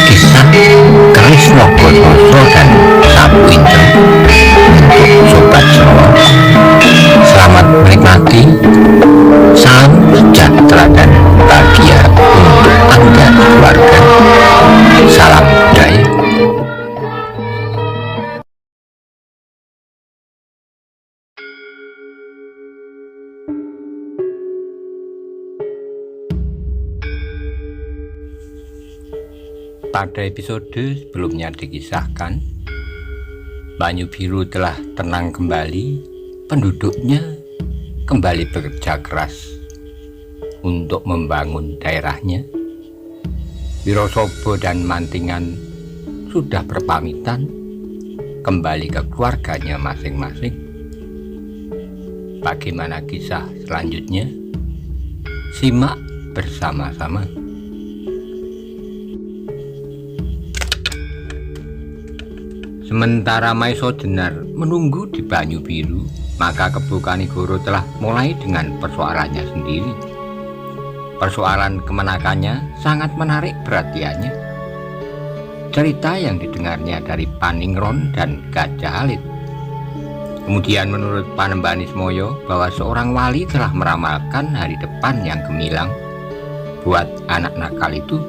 Kisah Keris Wogonoso dan Sapu Injem untuk Sobat semua. Selamat menikmati. Salam sejahtera dan bahagia untuk Anda keluarga. Salam budaya. Pada episode sebelumnya dikisahkan, Banyu Biru telah tenang kembali, penduduknya kembali bekerja keras untuk membangun daerahnya. Wirosobo dan Mantingan sudah berpamitan kembali ke keluarganya masing-masing. Bagaimana kisah selanjutnya? Simak bersama-sama. Sementara Maiso Jenar menunggu di Banyu Biru, maka Kebo Kanigoro telah mulai dengan persoalannya sendiri. Persoalan kemenakannya sangat menarik perhatiannya. Cerita yang didengarnya dari Paningron dan Gajah Alit. Kemudian menurut Panembahan Ismoyo bahwa seorang wali telah meramalkan hari depan yang gemilang buat anak nakal itu.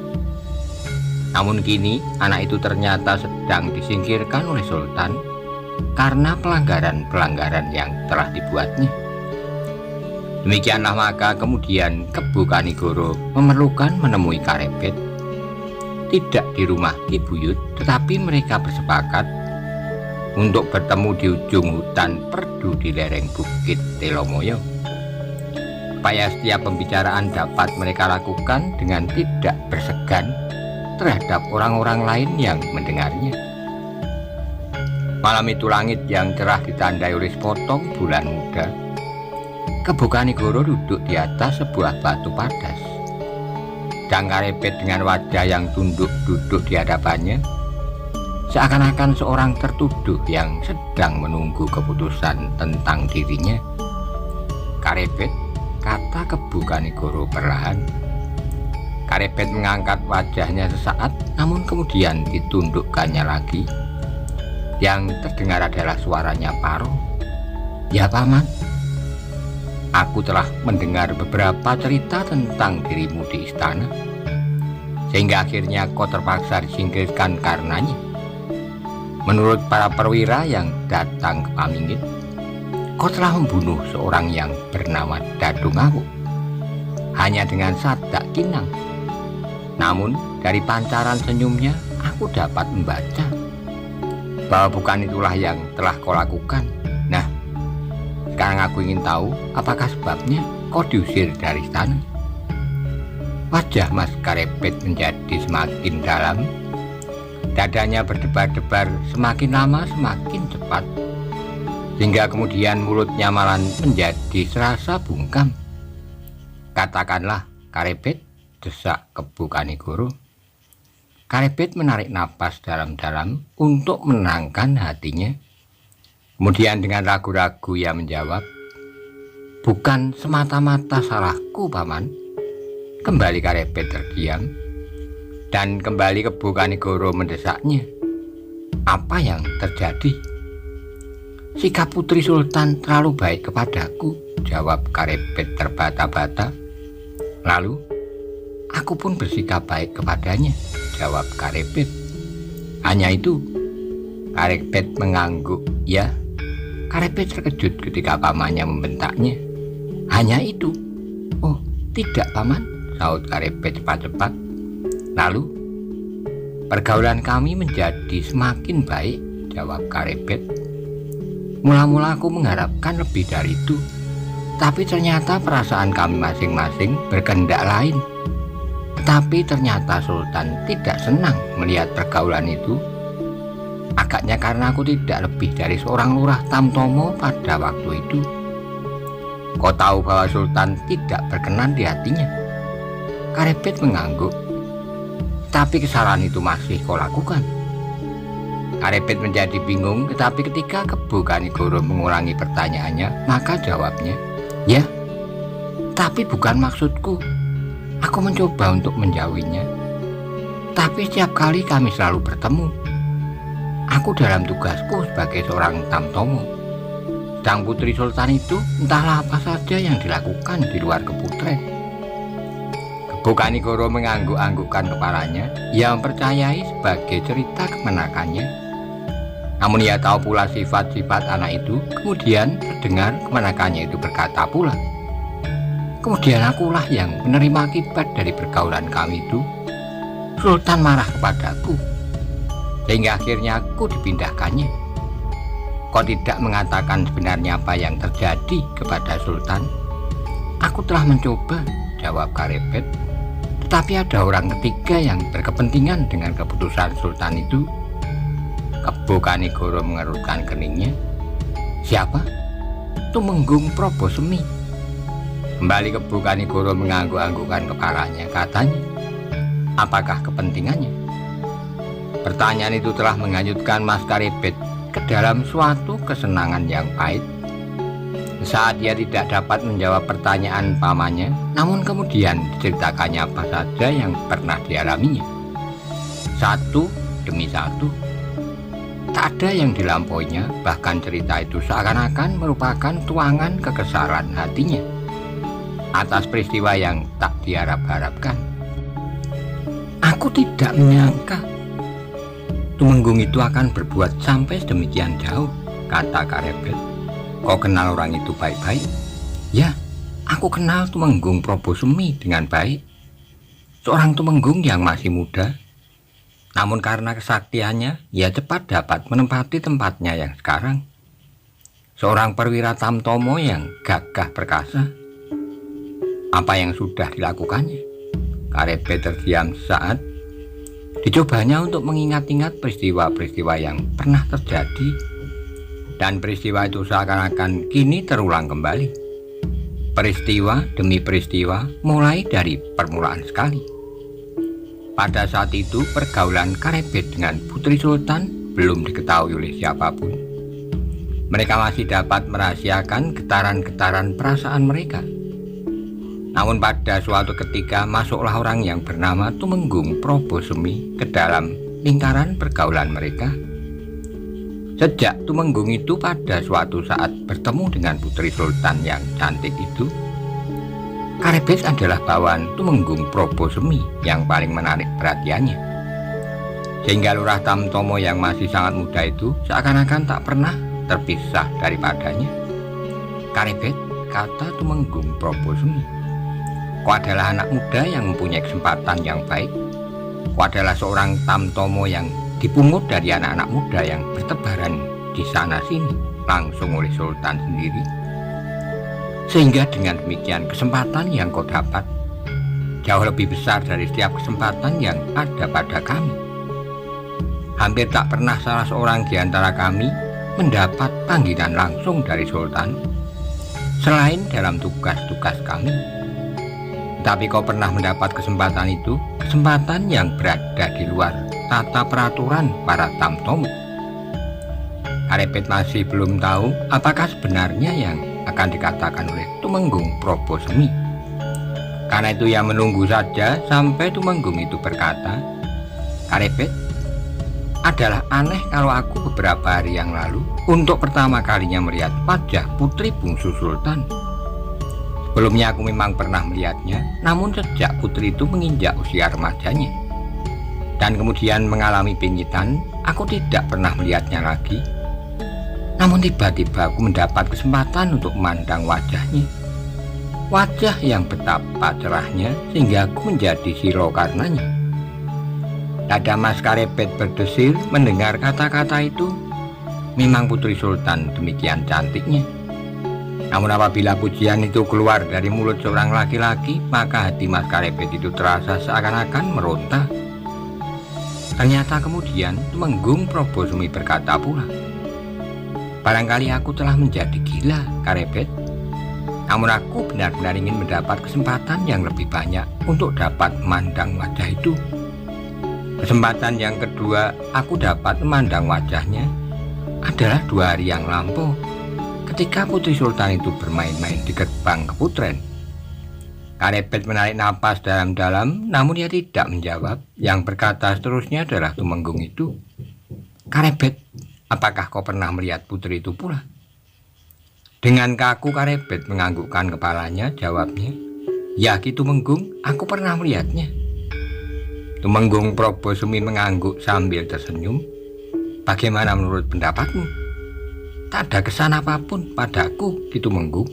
Namun kini anak itu ternyata sedang disingkirkan oleh Sultan karena pelanggaran-pelanggaran yang telah dibuatnya. Demikianlah maka kemudian Kebo Kanigoro memerlukan menemui Karebet, tidak di rumah Ki Buyut, tetapi mereka bersepakat untuk bertemu di ujung hutan perdu di lereng Bukit Telomoyo, supaya setiap pembicaraan dapat mereka lakukan dengan tidak bersegan terhadap orang-orang lain yang mendengarnya. Malam itu langit yang cerah ditandai oleh sepotong bulan muda. Kebo Kanigoro duduk di atas sebuah batu padas. Dan Karebet dengan wajah yang tunduk duduk di hadapannya, seakan-akan seorang tertuduh yang sedang menunggu keputusan tentang dirinya. Karebet, kata Kebo Kanigoro perlahan. Karebet mengangkat wajahnya sesaat, namun kemudian ditundukkannya lagi. Yang terdengar adalah suaranya Paro. Ya Paman, aku telah mendengar beberapa cerita tentang dirimu di istana, sehingga akhirnya kau terpaksa disingkirkan karenanya. Menurut para perwira yang datang ke Pamingit, kau telah membunuh seorang yang bernama Dadungawuk hanya dengan sadak kinang. Namun dari pancaran senyumnya aku dapat membaca bahwa bukan itulah yang telah kau lakukan. Nah, sekarang aku ingin tahu apakah sebabnya kau diusir dari istana. Wajah Mas Karebet menjadi semakin dalam, dadanya berdebar-debar semakin lama semakin cepat, hingga kemudian mulutnya malah menjadi serasa bungkam. Katakanlah Karebet, desak Kebo Kanigoro. Karebet menarik napas dalam-dalam untuk menenangkan hatinya. Kemudian dengan ragu-ragu ia menjawab, bukan semata-mata salahku Paman. Kembali Karebet terdiam, dan kembali Kebo Kanigoro mendesaknya. Apa yang terjadi? Sikap Putri Sultan terlalu baik kepadaku, jawab Karebet terbata-bata. Lalu aku pun bersikap baik kepadanya, jawab Karebet. Hanya itu? Karebet mengangguk. Ya. Karebet terkejut ketika pamannya membentaknya. Hanya itu? Oh, tidak Paman, saut Karebet cepat-cepat. Lalu, pergaulan kami menjadi semakin baik, jawab Karebet. Mula-mula aku mengharapkan lebih dari itu, tapi ternyata perasaan kami masing-masing berkehendak lain. Tapi ternyata Sultan tidak senang melihat pergaulan itu. Agaknya karena aku tidak lebih dari seorang lurah Tamtomo pada waktu itu. Kau tahu bahwa Sultan tidak berkenan di hatinya. Karebet mengangguk. Tapi kesalahan itu masih kau lakukan. Karebet menjadi bingung, tetapi ketika Kebo Kanigoro mengulangi pertanyaannya, maka jawabnya, ya, tapi bukan maksudku. Aku mencoba untuk menjauhinya. Tetapi setiap kali kami selalu bertemu, aku dalam tugasku sebagai seorang tamtomo. Sedang Putri Sultan itu entahlah apa saja yang dilakukan di luar keputren. Kebokanigoro mengangguk-anggukkan kepalanya. Ia mempercayai sebagai cerita kemenakannya. Namun ia tahu pula sifat-sifat anak itu. Kemudian terdengar kemenakannya itu berkata pula, kemudian akulah yang menerima akibat dari pergaulan kami itu. Sultan marah kepadaku, sehingga akhirnya aku dipindahkannya. Kau tidak mengatakan sebenarnya apa yang terjadi kepada Sultan? Aku telah mencoba, jawab Karepet. Tetapi ada orang ketiga yang berkepentingan dengan keputusan Sultan itu. Kebokanigoro mengerutkan keningnya. Siapa? Tumenggung Probosemi. Kembali Kebokanigoro mengangguk-anggukkan kepalanya. Katanya, apakah kepentingannya? Pertanyaan itu telah menghanyutkan Mas Karepet ke dalam suatu kesenangan yang pahit. Saat dia tidak dapat menjawab pertanyaan pamannya, namun kemudian diceritakannya apa saja yang pernah dialaminya. Satu demi satu. Tak ada yang dilampauinya, bahkan cerita itu seakan-akan merupakan tuangan kekesalan hatinya atas peristiwa yang tak diharap-harapkan. Aku tidak menyangka Tumenggung itu akan berbuat sampai sedemikian jauh, kata Karepet. Kau kenal orang itu baik-baik? Ya, aku kenal Tumenggung Probosemi dengan baik. Seorang Tumenggung yang masih muda. Namun karena kesaktiannya, ia cepat dapat menempati tempatnya yang sekarang. Seorang perwira tamtomo yang gagah perkasa. Apa yang sudah dilakukannya? Karepet terdiam sesaat. Dicobanya untuk mengingat-ingat peristiwa-peristiwa yang pernah terjadi. Dan peristiwa itu seakan-akan kini terulang kembali. Peristiwa demi peristiwa, mulai dari permulaan sekali. Pada saat itu pergaulan Karepet dengan Putri Sultan belum diketahui oleh siapapun. Mereka masih dapat merahasiakan getaran-getaran perasaan mereka. Namun pada suatu ketika masuklah orang yang bernama Tumenggung Probosemi ke dalam lingkaran pergaulan mereka. Sejak Tumenggung itu pada suatu saat bertemu dengan Putri Sultan yang cantik itu, Karepet adalah bawaan Tumenggung Probosemi yang paling menarik perhatiannya. Sehingga lurah tamtomo yang masih sangat muda itu seakan-akan tak pernah terpisah daripadanya. Karepet, kata Tumenggung Probosemi, kau adalah anak muda yang mempunyai kesempatan yang baik. Kau adalah seorang tamtomo yang dipungut dari anak-anak muda yang bertebaran di sana sini langsung oleh Sultan sendiri. Sehingga dengan demikian kesempatan yang kau dapat jauh lebih besar dari setiap kesempatan yang ada pada kami. Hampir tak pernah salah seorang di antara kami mendapat panggilan langsung dari Sultan selain dalam tugas-tugas kami. Tapi kau pernah mendapat kesempatan itu, kesempatan yang berada di luar tata peraturan para tamtomo. Karepet masih belum tahu apakah sebenarnya yang akan dikatakan oleh Tumenggung Probosemi. Karena itu ia menunggu saja sampai Tumenggung itu berkata, Karepet, adalah aneh kalau aku beberapa hari yang lalu untuk pertama kalinya melihat wajah putri bungsu Sultan. Sebelumnya aku memang pernah melihatnya, namun sejak putri itu menginjak usia remajanya dan kemudian mengalami pingitan, aku tidak pernah melihatnya lagi. Namun tiba-tiba aku mendapat kesempatan untuk memandang wajahnya. Wajah yang betapa cerahnya sehingga aku menjadi silo karenanya. Dada Mas Karepet berdesir mendengar kata-kata itu. Memang Putri Sultan demikian cantiknya. Namun apabila pujian itu keluar dari mulut seorang laki-laki, maka hati Mas Karepet itu terasa seakan-akan meronta. Ternyata kemudian Tumenggung Probosemi berkata pula, barangkali aku telah menjadi gila, Karepet. Namun aku benar-benar ingin mendapat kesempatan yang lebih banyak untuk dapat memandang wajah itu. Kesempatan yang kedua aku dapat memandang wajahnya adalah 2 hari yang lampau, ketika Putri Sultan itu bermain-main di gerbang keputren. Karebet menarik napas dalam-dalam, namun ia tidak menjawab. Yang berkata seterusnya adalah Tumenggung itu. Karebet, apakah kau pernah melihat putri itu pula? Dengan kaku Karebet menganggukkan kepalanya, jawabnya, ya Ki Tumenggung, aku pernah melihatnya. Tumenggung Probosemi mengangguk sambil tersenyum. Bagaimana menurut pendapatmu? Tak ada kesan apapun padaku, Ki Tumenggung.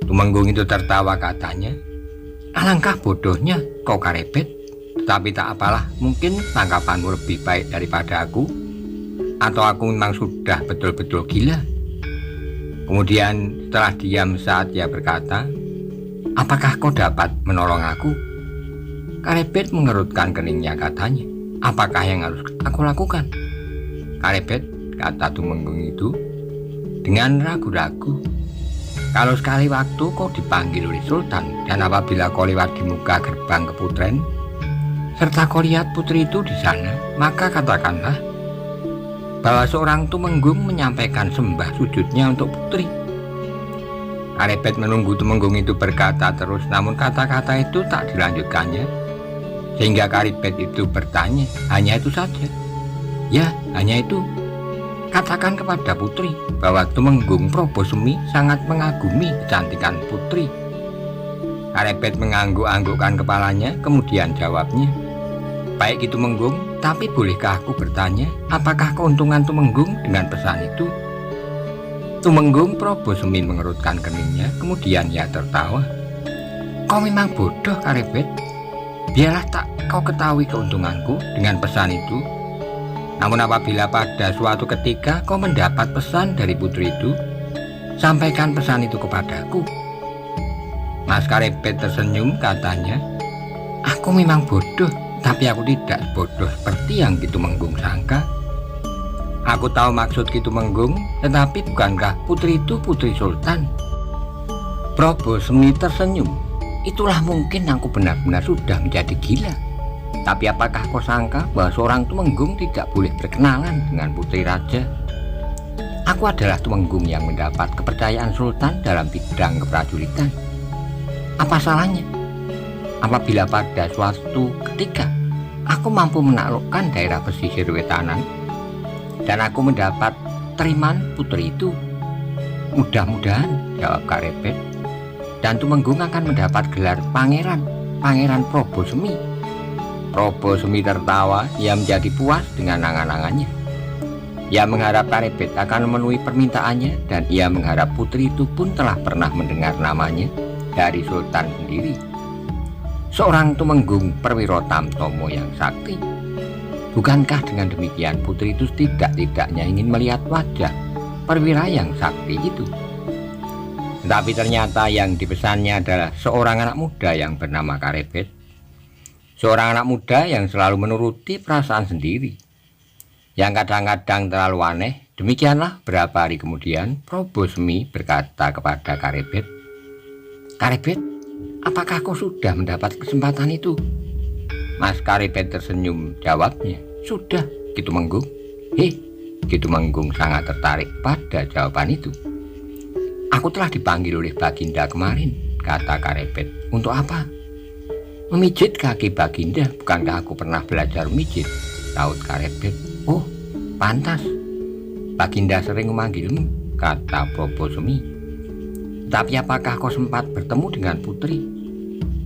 Tumenggung itu tertawa, katanya, alangkah bodohnya kau Karebet, tetapi tak apalah, mungkin tanggapanmu lebih baik daripada aku, atau aku memang sudah betul-betul gila. Kemudian setelah diam saat ia berkata, apakah kau dapat menolong aku? Karebet mengerutkan keningnya, katanya, apakah yang harus aku lakukan? Karebet, kata Tumenggung itu dengan ragu-ragu, kalau sekali waktu kau dipanggil oleh Sultan, dan apabila kau lewat di muka gerbang keputren, serta kau lihat putri itu di sana, maka katakanlah bahwa seorang Tumenggung menyampaikan sembah sujudnya untuk putri. Karebet menunggu Tumenggung itu berkata terus, namun kata-kata itu tak dilanjutkannya, sehingga Karebet itu bertanya, hanya itu saja? Ya, hanya itu. Katakan kepada putri bahwa Tumenggung Probosemi sangat mengagumi kecantikan putri. Karebet mengangguk-anggukkan kepalanya, kemudian jawabnya, baik itu Tumenggung, tapi bolehkah aku bertanya, apakah keuntungan Tumenggung dengan pesan itu? Tumenggung Probosemi mengerutkan keningnya, kemudian ia tertawa. Kau memang bodoh, Karebet. Biarlah tak kau ketahui keuntunganku dengan pesan itu. Namun apabila pada suatu ketika kau mendapat pesan dari putri itu, sampaikan pesan itu kepadaku. Mas Karebet tersenyum, katanya, aku memang bodoh, tapi aku tidak bodoh seperti yang Ki Tumenggung sangka. Aku tahu maksud Ki Tumenggung, tetapi bukankah putri itu putri Sultan? Probosemi tersenyum. Itulah mungkin aku benar-benar sudah menjadi gila. Tapi apakah kau sangka bahwa seorang Tumenggung tidak boleh berkenalan dengan putri raja? Aku adalah Tumenggung yang mendapat kepercayaan Sultan dalam bidang keprajuritan. Apa salahnya apabila pada suatu ketika aku mampu menaklukkan daerah pesisir wetanan dan aku mendapat teriman putri itu? Mudah-mudahan, jawab Karebet, dan Tumenggung akan mendapat gelar Pangeran Probosemi. Probosemi tertawa, ia menjadi puas dengan angan-angannya. Ia mengharap Karebet akan memenuhi permintaannya, dan ia mengharap putri itu pun telah pernah mendengar namanya dari Sultan sendiri. Seorang Tumenggung Perwiro Tamtomo yang sakti. Bukankah dengan demikian putri itu tidak-tidaknya ingin melihat wajah perwira yang sakti itu? Tetapi ternyata yang dipesannya adalah seorang anak muda yang bernama Karebet. Seorang anak muda yang selalu menuruti perasaan sendiri, yang kadang-kadang terlalu aneh. Demikianlah beberapa hari kemudian Probosemi berkata kepada Karebet, Karebet, apakah kau sudah mendapat kesempatan itu? Mas Karebet tersenyum, jawabnya, sudah, Ki Tumenggung. Ki Tumenggung sangat tertarik pada jawaban itu. Aku telah dipanggil oleh Baginda kemarin, kata Karebet. Untuk apa? Memijit kaki Baginda. Bukankah aku pernah belajar memijit? Saut Karebet. Oh, pantas. Baginda sering memanggilmu, kata Probosemi. Tapi apakah kau sempat bertemu dengan putri?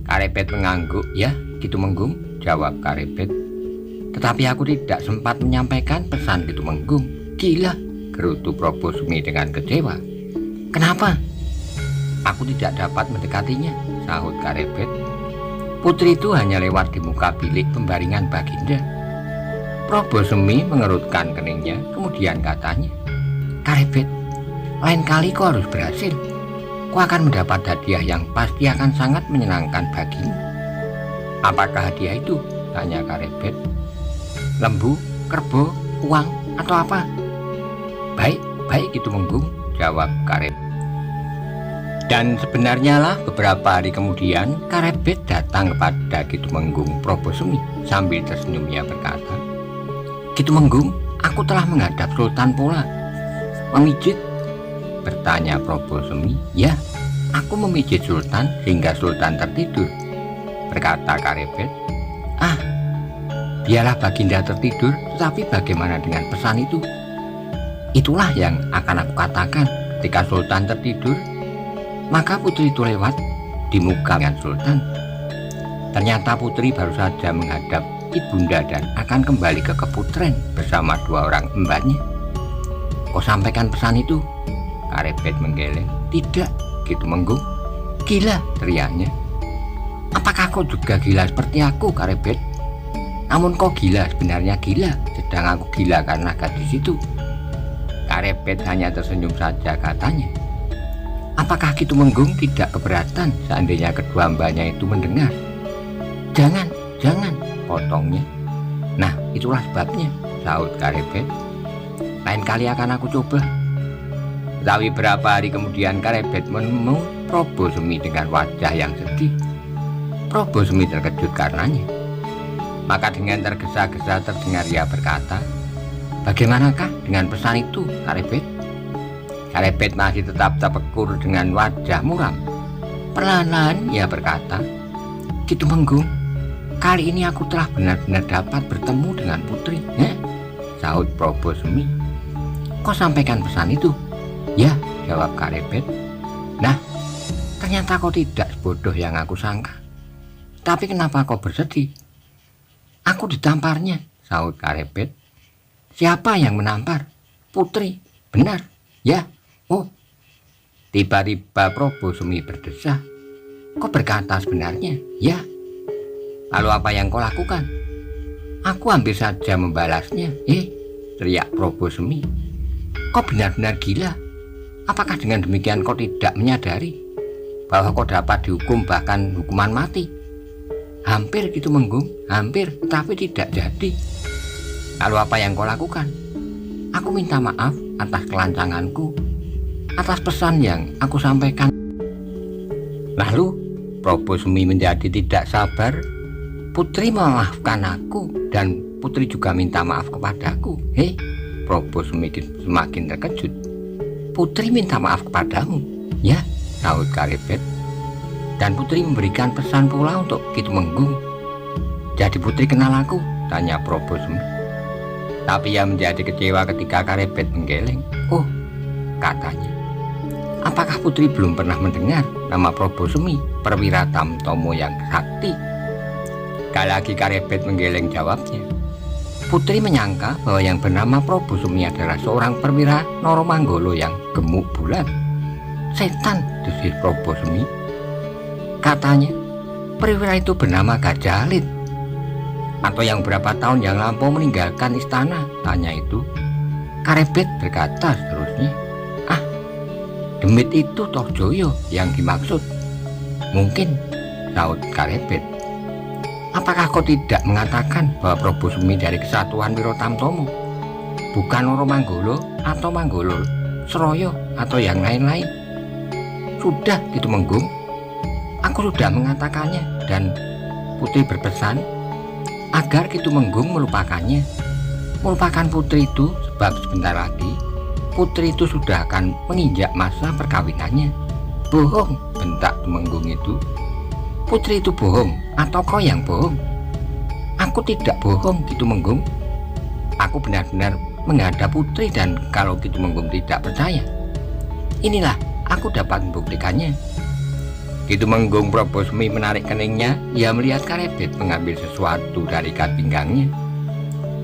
Karebet mengangguk. Ya, Ki Tumenggung, jawab Karebet. Tetapi aku tidak sempat menyampaikan pesan Ki Tumenggung. Gila, gerutu Probosemi dengan kecewa. Kenapa? Aku tidak dapat mendekatinya, sahut Karebet. Putri itu hanya lewat di muka bilik pembaringan Baginda. Probosemi mengerutkan keningnya, kemudian katanya, Karebet, lain kali kau harus berhasil. Kau akan mendapat hadiah yang pasti akan sangat menyenangkan bagimu. Apakah hadiah itu? Tanya Karebet. Lembu, kerbau, uang, atau apa? Baik Ki Tumenggung, jawab Karebet. Dan sebenarnya lah beberapa hari kemudian Karebet datang kepada Ki Tumenggung Probosemi. Sambil tersenyum ia berkata, Ki Tumenggung, aku telah menghadap Sultan pula. Memijit? Bertanya Probosemi. Ya, Aku memijit Sultan sehingga Sultan tertidur, berkata Karebet. Ah, biarlah Baginda tertidur, tetapi bagaimana dengan pesan itu? Itulah yang akan aku katakan. Ketika Sultan tertidur, maka putri itu lewat di muka dengan Sultan. Ternyata putri baru saja menghadap ibunda dan akan kembali ke Keputren bersama 2 orang embahnya. Kau sampaikan pesan itu? Karebet menggeleng. Tidak, gitu Menggung. Gila, teriaknya. Apakah kau juga gila seperti aku, Karebet? Namun kau gila, sebenarnya gila, sedang aku gila karena gadis itu. Karebet hanya tersenyum saja, katanya. Apakah Ki Tumenggung tidak keberatan seandainya kedua mbaknya itu mendengar? Jangan, potongnya. Nah, itulah sebabnya, sahut Karebet. Lain kali akan aku coba. Tapi berapa hari kemudian Karebet menemui Prabu Semi dengan wajah yang sedih. Prabu Semi terkejut karenanya. Maka dengan tergesa-gesa terdengar ia berkata, bagaimanakah dengan pesan itu, Karebet? Karebet masih tetap terpekur dengan wajah muram. Perlahan ia berkata, Ki Tumenggung, kali ini aku telah benar-benar dapat bertemu dengan putri. Sahut Prabu Semi. Kau sampaikan pesan itu? Ya, jawab Karebet. Nah, ternyata kau tidak sebodoh yang aku sangka. Tapi kenapa kau bersedih? Aku ditamparnya, sahut Karebet. Siapa yang menampar? Putri, benar, ya. Oh, tiba-tiba Prabu Semi berdesah. Kau berkata sebenarnya, ya. Lalu apa yang kau lakukan? Aku hampir saja membalasnya. Teriak Prabu Semi. Kau benar-benar gila. Apakah dengan demikian kau tidak menyadari bahwa kau dapat dihukum bahkan hukuman mati? Hampir gitu Menggung, hampir, tetapi tidak jadi. Lalu apa yang kau lakukan? Aku minta maaf atas kelancanganku, atas pesan yang aku sampaikan. Lalu Prabu Semi menjadi tidak sabar. Putri memaafkan aku dan putri juga minta maaf kepadaku. Prabu Semi semakin terkejut. Putri minta maaf kepadamu? Ya, sahut Karebet. Dan putri memberikan pesan pula untuk Ki Tumenggung. Jadi putri kenal aku? Tanya Prabu Semi. Tapi ia menjadi kecewa ketika Karebet menggeleng. Oh, katanya. Apakah putri belum pernah mendengar nama Prabu Semi, perwira Tamtomo yang sakti? Sekali lagi Karebet menggeleng jawabnya. Putri menyangka bahwa yang bernama Prabu Semi adalah seorang perwira Noromanggolo yang gemuk bulat. Setan, desis Prabu Semi. Katanya, perwira itu bernama Gajah Alit. Atau yang berapa tahun yang lampau meninggalkan istana, tanya itu. Karebet berkata seterusnya, demit itu toh Joyo yang dimaksud. Mungkin, sahut Karebet. Apakah kau tidak mengatakan bahwa Prabu Semi dari kesatuan Wiro Tamtomo, bukan Noromanggolo atau Manggolo, Seroyo atau yang lain-lain? Sudah, Ki Tumenggung. Aku sudah mengatakannya dan putri berpesan agar Ki Tumenggung melupakannya. Melupakan putri itu sebab sebentar lagi putri itu sudah akan menginjak masa perkawinannya. Bohong, bentak Tumenggung itu. Putri itu bohong atau kau yang bohong? Aku tidak bohong, Ki Tumenggung. Aku benar-benar menghadap putri dan kalau Ki Tumenggung tidak percaya, inilah aku dapat membuktikannya. Ki Tumenggung Prabu Semi menarik keningnya. Ia melihat Karebet mengambil sesuatu dari ikat pinggangnya.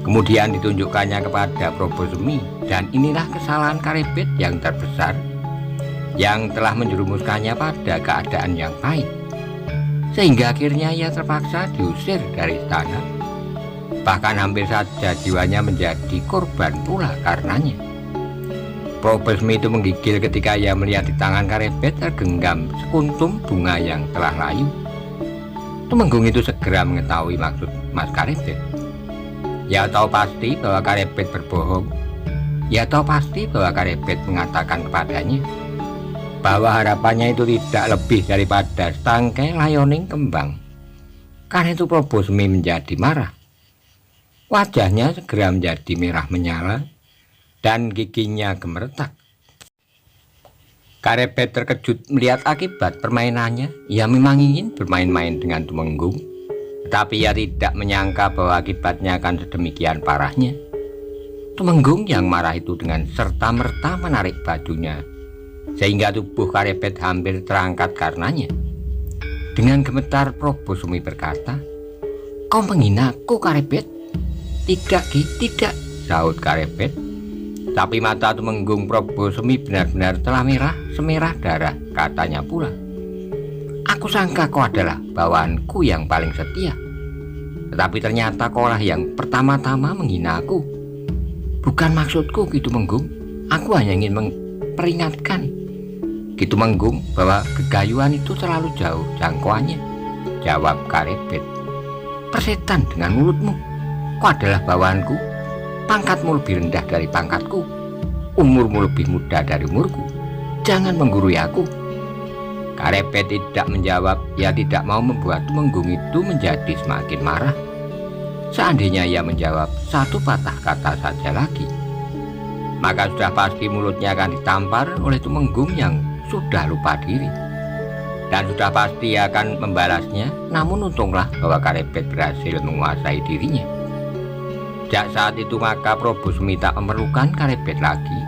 Kemudian ditunjukkannya kepada Prabu Semi, dan inilah kesalahan Karebet yang terbesar yang telah menjerumuskannya pada keadaan yang pahit, sehingga akhirnya ia terpaksa diusir dari istana. Bahkan hampir saja jiwanya menjadi korban pula karenanya. Prabu Semi itu menggigil ketika ia melihat di tangan Karebet tergenggam sekuntum bunga yang telah layu. Tumenggung itu segera mengetahui maksud Mas Karebet. Ia tahu pasti bahwa Karebet berbohong. Ia tahu pasti bahwa Karebet mengatakan kepadanya bahwa harapannya itu tidak lebih daripada setangkai layoning kembang. Karena itu Prabu Semi menjadi marah. Wajahnya segera menjadi merah menyala dan giginya gemeretak. Karepet terkejut melihat akibat permainannya. Ia memang ingin bermain-main dengan Tumenggung, tetapi ia tidak menyangka bahwa akibatnya akan sedemikian parahnya. Tumenggung yang marah itu dengan serta-merta menarik bajunya, sehingga tubuh Karepet hampir terangkat karenanya. Dengan gemetar Probosumi berkata, "Kau menghina aku, Karepet?" "Tidak, Ki, tidak," sahut Karepet. Tapi mata Tumenggung Probosumi benar-benar telah merah semerah darah. Katanya pula, "Aku sangka kau adalah bawahanku yang paling setia, tetapi ternyata kaulah yang pertama-tama menghina aku. Bukan maksudku, Ki Tumenggung. Aku hanya ingin memperingatkan Ki Tumenggung bahwa kegayuhan itu terlalu jauh jangkauannya," jawab Karepet. "Persetan dengan mulutmu. Kau adalah bawahanku. Pangkatmu lebih rendah dari pangkatku. Umurmu lebih muda dari umurku. Jangan menggurui aku." Karepet tidak menjawab. Ia tidak mau membuat Tumenggung itu menjadi semakin marah. Seandainya ia menjawab satu patah kata saja lagi, maka sudah pasti mulutnya akan ditampar oleh Tumenggung yang sudah lupa diri, dan sudah pasti ia akan membalasnya. Namun untunglah bahwa Karepet berhasil menguasai dirinya. Sejak saat itu maka Probosumi tak memerlukan Karepet lagi.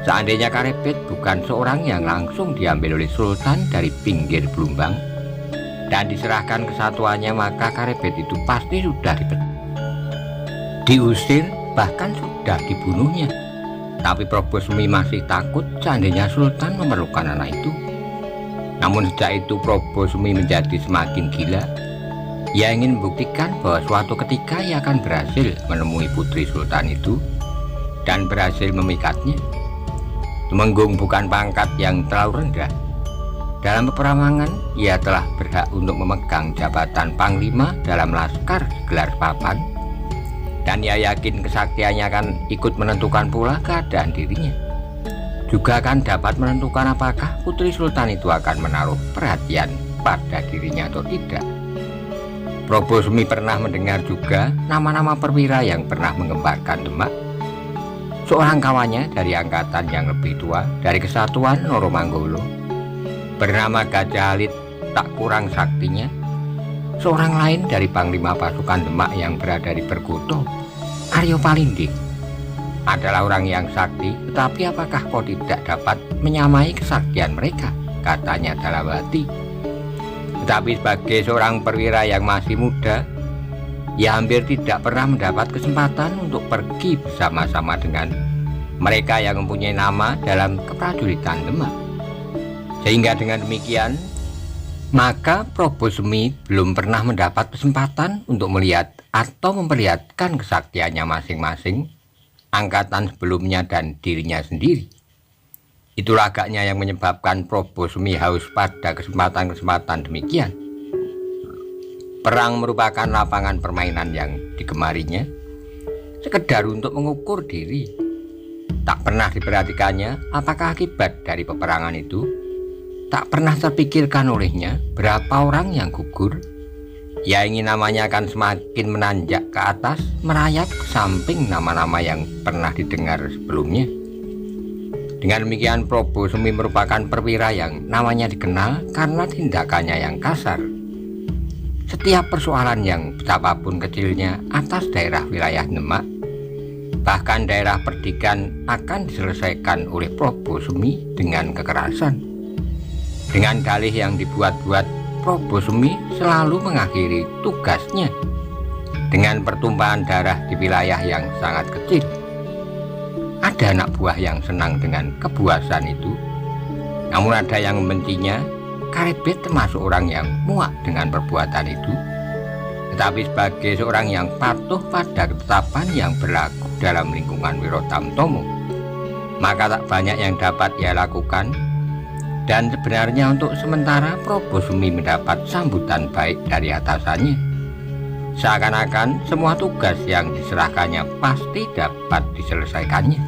Seandainya Karepet bukan seorang yang langsung diambil oleh Sultan dari pinggir Blumbang dan diserahkan kesatuannya, maka Karepet itu pasti sudah diusir, bahkan sudah dibunuhnya. Tapi Probosumi masih takut seandainya Sultan memerlukan anak itu. Namun sejak itu Probosumi menjadi semakin gila. Ia ingin membuktikan bahwa suatu ketika ia akan berhasil menemui putri Sultan itu dan berhasil memikatnya. Tumenggung bukan pangkat yang terlalu rendah. Dalam peperangan ia telah berhak untuk memegang jabatan panglima dalam laskar segelar papan, dan ia yakin kesaktiannya akan ikut menentukan pula keadaan dirinya. Juga akan dapat menentukan apakah putri Sultan itu akan menaruh perhatian pada dirinya atau tidak. Probosumi pernah mendengar juga nama-nama perwira yang pernah mengembarkan Demak. Seorang kawannya dari angkatan yang lebih tua dari kesatuan Noromanggolo bernama Gajah Alit tak kurang saktinya. Seorang lain dari panglima pasukan Demak yang berada di Perkuto, Aryo Palinding, adalah orang yang sakti. Tetapi apakah kau tidak dapat menyamai kesaktian mereka? Katanya dalam hati. Tetapi sebagai seorang perwira yang masih muda, ia hampir tidak pernah mendapat kesempatan untuk pergi bersama-sama dengan mereka yang mempunyai nama dalam keprajuritan Demak. Sehingga dengan demikian, maka Probosumi belum pernah mendapat kesempatan untuk melihat atau memperlihatkan kesaktiannya masing-masing, angkatan sebelumnya dan dirinya sendiri. Itulah agaknya yang menyebabkan Probosumi haus pada kesempatan-kesempatan demikian. Perang merupakan lapangan permainan yang digemarinya, sekedar untuk mengukur diri. Tak pernah diperhatikannya apakah akibat dari peperangan itu. Tak pernah terpikirkan olehnya berapa orang yang gugur. Ia ingin namanya akan semakin menanjak ke atas, merayap ke samping nama-nama yang pernah didengar sebelumnya. Dengan demikian Probosumi merupakan perwira yang namanya dikenal karena tindakannya yang kasar. Setiap persoalan yang betapapun kecilnya atas daerah wilayah Demak, bahkan daerah Perdikan, akan diselesaikan oleh Probosumi dengan kekerasan. Dengan dalih yang dibuat-buat, Probosumi selalu mengakhiri tugasnya dengan pertumpahan darah di wilayah yang sangat kecil. Ada anak buah yang senang dengan kebuasan itu, namun ada yang membencinya. Karepet termasuk orang yang muak dengan perbuatan itu. Tetapi sebagai seorang yang patuh pada ketetapan yang berlaku dalam lingkungan Wirotamtomo, maka tak banyak yang dapat ia lakukan. Dan sebenarnya untuk sementara Probosumi mendapat sambutan baik dari atasannya. Seakan-akan semua tugas yang diserahkannya pasti dapat diselesaikannya.